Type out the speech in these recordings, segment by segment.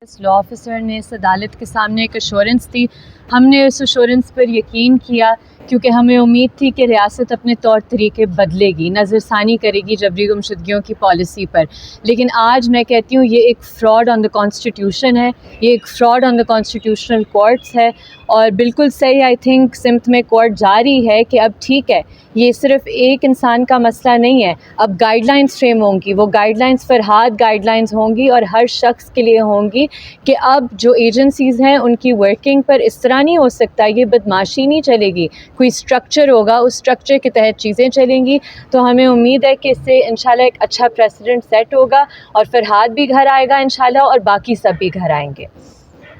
اس لا officer نے اس عدالت کے سامنے ایک ایشورنس دی. ہم نے اس ایشورنس پر یقین کیا کیونکہ ہمیں امید تھی کہ ریاست اپنے طور طریقے بدلے گی, نظر ثانی کرے گی جبری گمشدگیوں کی پالیسی پر. لیکن آج میں کہتی ہوں یہ ایک فراڈ آن دا کانسٹیٹیوشن ہے, یہ ایک فراڈ آن دا کانسٹیٹیوشنل کورٹس ہے. اور بالکل صحیح آئی تھنک سمت میں کورٹ جاری ہے کہ اب ٹھیک ہے, یہ صرف ایک انسان کا مسئلہ نہیں ہے, اب گائیڈ لائنس فریم ہوں گی, وہ guide lines Farhad guide lines ہوں گی اور ہر شخص کے لیے ہوں گی کہ اب جو ایجنسیز ہیں ان کی ورکنگ پر اس طرح نہیں ہو سکتا, یہ بدماشی نہیں چلے گی, کوئی اسٹرکچر ہوگا, اس اسٹرکچر کے تحت چیزیں چلیں گی. تو ہمیں امید ہے کہ اس سے انشاءاللہ ایک اچھا پریسیڈنٹ سیٹ ہوگا اور فرحاد بھی گھر آئے گا انشاءاللہ, اور باقی سب بھی گھر آئیں گے.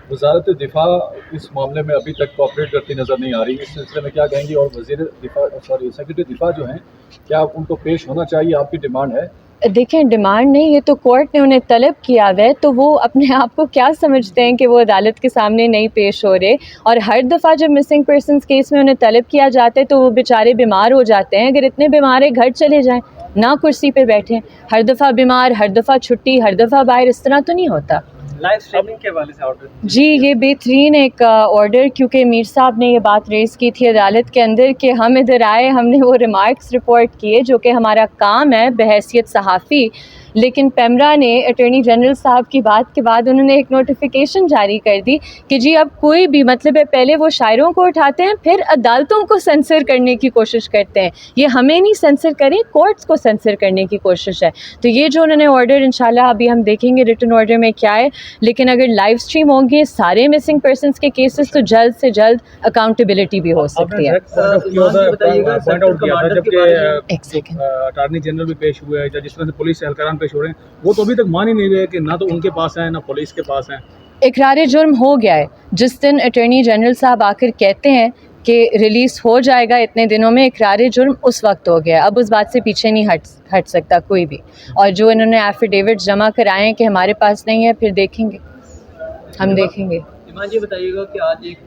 وزارت دفاع اس معاملے میں ابھی تک کوآپریٹ کرتی نظر نہیں آ رہی, اس سلسلے میں کیا کہیں گی؟ اور وزیر دفاع سیکرٹری دفاع جو ہیں, کیا ان کو پیش ہونا چاہیے؟ آپ کی ڈیمانڈ ہے؟ دیکھیں ڈیمانڈ نہیں, یہ تو کورٹ نے انہیں طلب کیا ہوا ہے, تو وہ اپنے آپ کو کیا سمجھتے ہیں کہ وہ عدالت کے سامنے نہیں پیش ہو رہے. اور ہر دفعہ جب مسنگ پرسنس کیس میں انہیں طلب کیا جاتا ہے تو وہ بیچارے بیمار ہو جاتے ہیں. اگر اتنے بیمار ہیں گھر چلے جائیں, نہ کرسی پہ بیٹھیں. ہر دفعہ بیمار, ہر دفعہ چھٹی, ہر دفعہ باہر, اس طرح تو نہیں ہوتا. لائف اسٹریمنگ کے حوالے سے آرڈر جی یہ بہترین ایک آرڈر, کیونکہ میر صاحب نے یہ بات ریز کی تھی عدالت کے اندر کہ ہم ادھر آئے, ہم نے وہ ریمارکس رپورٹ کیے جو کہ ہمارا کام ہے بحیثیت صحافی, لیکن پیمرا نے اٹارنی جنرل صاحب کی بات کے بعد انہوں نے ایک نوٹیفیکیشن جاری کر دی کہ جی اب کوئی بھی مطلب ہے پہلے وہ شاعروں کو اٹھاتے ہیں پھر عدالتوں کو سینسر کرنے کی کوشش کرتے ہیں, یہ ہمیں نہیں سینسر کریں, کورٹس کو سینسر کرنے کی کوشش ہے. تو یہ جو انہوں نے آرڈر انشاءاللہ ابھی ہم دیکھیں گے ریٹن آرڈر میں کیا ہے, لیکن اگر لائیو اسٹریم ہوں گے سارے مسنگ پرسنس کے کیسز تو جلد سے جلد اکاؤنٹیبلٹی بھی ہو سکتی ہے. اٹارنی جنرل بھی پیش ہوئے ہیں, جس طرح سے پولیس اہلکاران پیش ہو رہے ہیں, وہ تو ابھی تک مان ہی نہیں رہے کہ نہ تو ان کے پاس ہیں نہ پولیس کے پاس ہیں. اقرار جرم ہو گیا ہے, جس دن اٹارنی جنرل صاحب آ کر کہتے ہیں کہ ریلیز ہو جائے گا اتنے دنوں میں, اقرار جرم اس وقت ہو گیا, اب اس بات سے پیچھے نہیں ہٹ سکتا کوئی بھی. اور جو انہوں نے ایفیڈیوٹ جمع کرائے ہیں کہ ہمارے پاس نہیں ہے, پھر دیکھیں گے, ہم دیکھیں گے. ایمان جی بتائیے گا کہ آج ایک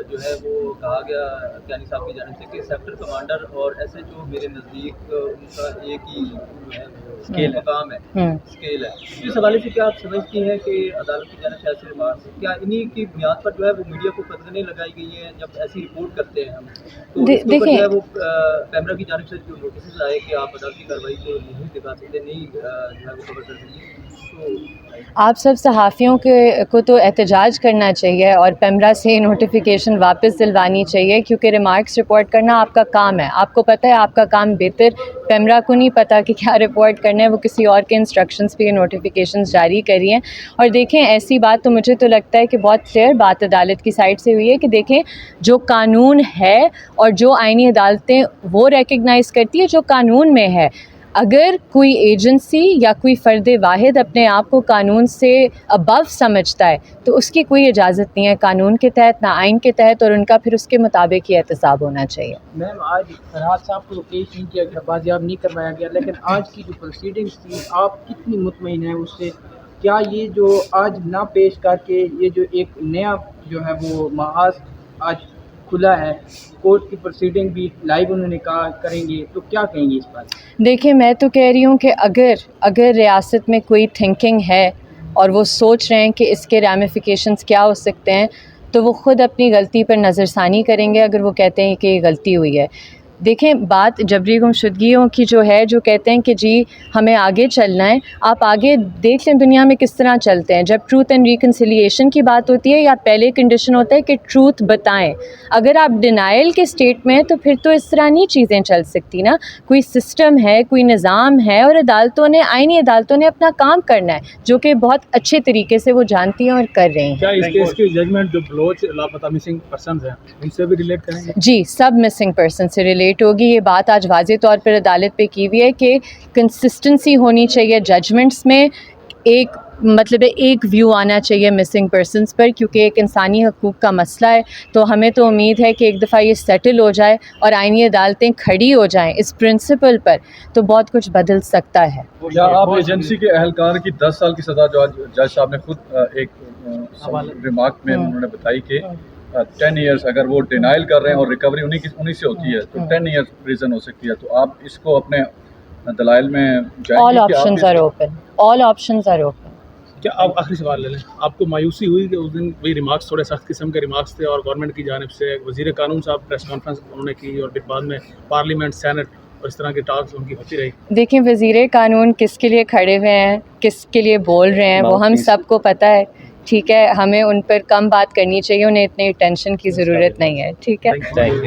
جو ہے وہ کہا گیا کیانی صاحب کی جانب سے کہ سیکٹر کمانڈر اور ایس ایچ او میرے نزدیک ان کا ایک ہی جو ہے اسکیل مقام ہے, اسکیل ہے. اس حوالے سے کیا آپ سمجھتی ہیں کہ عدالت کی جانب سے ایسے ریمارکس کیا انہی کی بنیاد پر جو ہے وہ میڈیا کو قدغنیں لگائی گئی ہیں جب ایسی رپورٹ کرتے ہیں ہم, تو دیکھیں جو ہے وہ پیمرا کی جانب سے جو نوٹسز آئے کہ آپ عدالتی کارروائی کو نہیں دکھا سکتے, نہیں جو ہے وہ خبر کر سکتے, آپ سب صحافیوں کو تو احتجاج کرنا چاہیے اور پیمرا سے نوٹیفیکیشن واپس دلوانی چاہیے, کیونکہ ریمارکس رپورٹ کرنا آپ کا کام ہے. آپ کو پتہ ہے آپ کا کام بہتر, پیمرا کو نہیں پتہ کہ کیا رپورٹ کرنا ہے, وہ کسی اور کے انسٹرکشنز پہ یہ نوٹیفیکیشنز جاری کری ہیں. اور دیکھیں ایسی بات تو مجھے تو لگتا ہے کہ بہت کلیئر بات عدالت کی سائڈ سے ہوئی ہے کہ دیکھیں جو قانون ہے اور جو آئینی عدالتیں وہ ریکگنائز کرتی ہے جو قانون میں ہے. اگر کوئی ایجنسی یا کوئی فرد واحد اپنے آپ کو قانون سے ابو سمجھتا ہے تو اس کی کوئی اجازت نہیں ہے قانون کے تحت نہ آئین کے تحت, اور ان کا پھر اس کے مطابق ہی احتساب ہونا چاہیے. میم آج فرحاد صاحب کو پیش نہیں کیا گیا, بازیاب نہیں کروایا گیا, لیکن آج کی جو پروسیڈنگس تھی آپ کتنی مطمئن ہیں اس سے؟ کیا یہ جو آج نہ پیش کر کے یہ جو ایک نیا جو ہے وہ محاذ آج کھلا ہے, کورٹ کی پروسیڈنگ بھی لائیو انہوں نے کہا کریں گے, تو کیا کہیں گے اس پر؟ دیکھیں میں تو کہہ رہی ہوں کہ اگر ریاست میں کوئی تھنکنگ ہے اور وہ سوچ رہے ہیں کہ اس کے ریمیفیکیشنز کیا ہو سکتے ہیں, تو وہ خود اپنی غلطی پر نظر ثانی کریں گے اگر وہ کہتے ہیں کہ یہ غلطی ہوئی ہے. دیکھیں بات جبری گمشدگیوں کی جو ہے, جو کہتے ہیں کہ جی ہمیں آگے چلنا ہے, آپ آگے دیکھ لیں دنیا میں کس طرح چلتے ہیں. جب ٹروتھ اینڈ ریکنسیلیشن کی بات ہوتی ہے یا پہلے کنڈیشن ہوتا ہے کہ ٹروتھ بتائیں, اگر آپ ڈینائل کے اسٹیٹ میں ہیں تو پھر تو اس طرح نہیں چیزیں چل سکتی نا. کوئی سسٹم ہے, کوئی نظام ہے, اور عدالتوں نے, آئینی عدالتوں نے اپنا کام کرنا ہے جو کہ بہت اچھے طریقے سے وہ جانتی ہیں اور کر رہی ہیں. کیا اس کیس کی ججمنٹ جو بلوچ لاپتہ مسنگ پرسنز ہیں ان سے بھی ریلیٹ کریں گے؟ جی سب مسنگ پرسن سے ریلیٹ ہوگی. یہ بات آج واضح طور پر عدالت پہ کی ہوئی ہے کہ کنسسٹنسی ہونی چاہیے ججمنٹس میں, ایک مطلب ایک ویو آنا چاہیے مسنگ پرسنس پر, کیونکہ ایک انسانی حقوق کا مسئلہ ہے. تو ہمیں تو امید ہے کہ ایک دفعہ یہ سیٹل ہو جائے اور آئینی عدالتیں کھڑی ہو جائیں اس پرنسپل پر, تو بہت کچھ بدل سکتا ہے. کیا آپ ایجنسی کے اہلکار کی 10 سال کی سزا جو جج صاحب نے خود ایک ریمارک میں انہوں نے بتائی کہ 10 ایئرس اگر وہ ڈینائل کر رہے ہیں اور ریکوری انہی سے ہوتی ہے تو 10 ایئرس پریزن ہو سکتی ہے, تو آپ اس کو اپنے دلائل میں آل آپشنز آر اوپن. کیا آپ آخری سوال لے لیں، آپ کو مایوسی ہوئی کہ اس دن وہی ریمارکس تھوڑے سخت قسم کے ریمارکس تھے اور گورنمنٹ کی جانب سے وزیر قانون صاحب پریس کانفرنس انہوں نے کی اور پھر بعد میں پارلیمنٹ سینٹ اور اس طرح کی ٹاکس ان کی ہوتی رہی؟ دیکھیں وزیر قانون کس کے لیے کھڑے ہوئے ہیں، کس کے لیے بول رہے ہیں، وہ ہم سب کو پتہ ہے، ٹھیک ہے. ہمیں ان پر کم بات کرنی چاہیے، انہیں اتنی ٹینشن کی ضرورت نہیں ہے، ٹھیک ہے.